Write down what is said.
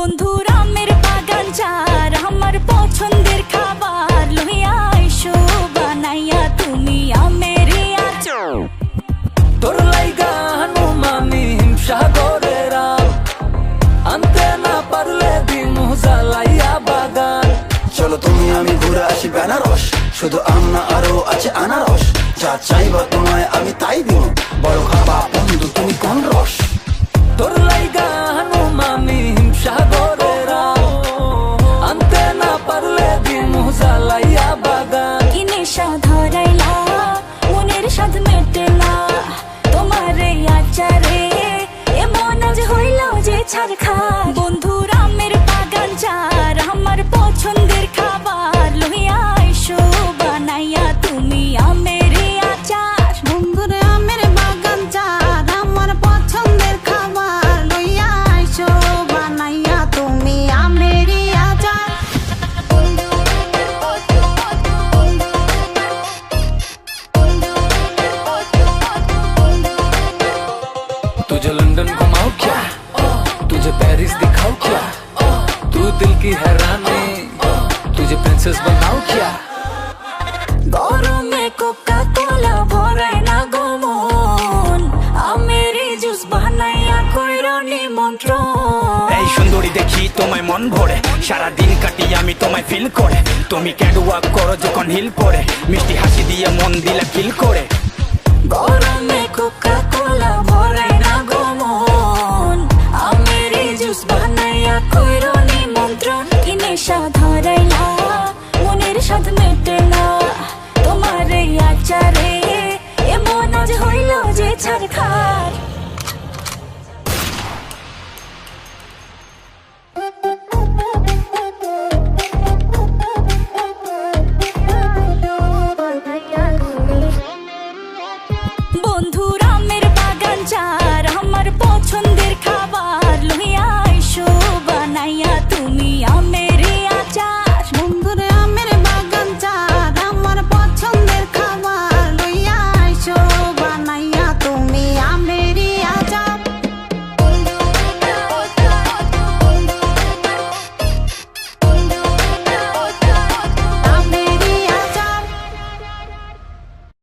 বন্ধুর আমের বাগান চার আমার পছন্দের খাবার লইয়া আইসো বানাইয়া তুমি আমের আচার। তোর লাইগা হানুমানি হিমসাগরের আম আনতে না পারলে দিমু জ্বালাইয়া বাগান। চলো তুমি আমি ঘুরে আসি বেনারস, শুধু আম না আরো আছে আনারস। যা চাইবা তোমায় আমি তাই দিব, বড় খাবা বন্ধু তুমি কোন রস। তোর লাইগা হানুমানি হিমসাগরের আম আনতে না পারলে দিমু জ্বালাইয়া বাগান। কি নেশা ধরাইলা মনের স্বাদ মেটেলা তোমার এই আচারে এমন আজ হইল যে ছাড় খা। বন্ধুর আমের বাগান চার আমার পছন্দের খাবার লইয়া আইসো বানাইয়া তুমি আমের আচার। বন্ধুর আমের বাগান চার আমার পছন্দের খাবার লইয়া আইসো বানাইয়া তুমি আমের আচার। तुझे लंदन घुमाऊं क्या, तुझे पेरिस दिखाऊं क्या, तू दिल की हैरानी तुझे प्रिंसेस बनाऊं क्या। গরমে কোকা কোলা ভরাই না গমন আমের জুস বানাইয়া কইরো নিমন্ত্রণ। এই সুন্দরী দেখি তোমায় মন ভরে, সারাদিন কাটি আমি তোমায় ফিল করে। তুমি ক্যাটওয়াক করো যখন হিল পরে, মিষ্টি হাসি দিয়ে মন দিলা কিল করে। গরমে কোকা কোলা ভরাই না গমন আমের জুস বানাইয়া কইরো নিমন্ত্রণ। কি নেশা ধরাইলা মনের স্বাদ মেটেলা তোমার এই আচারে এমন আজ হইল যে ছাড় খা।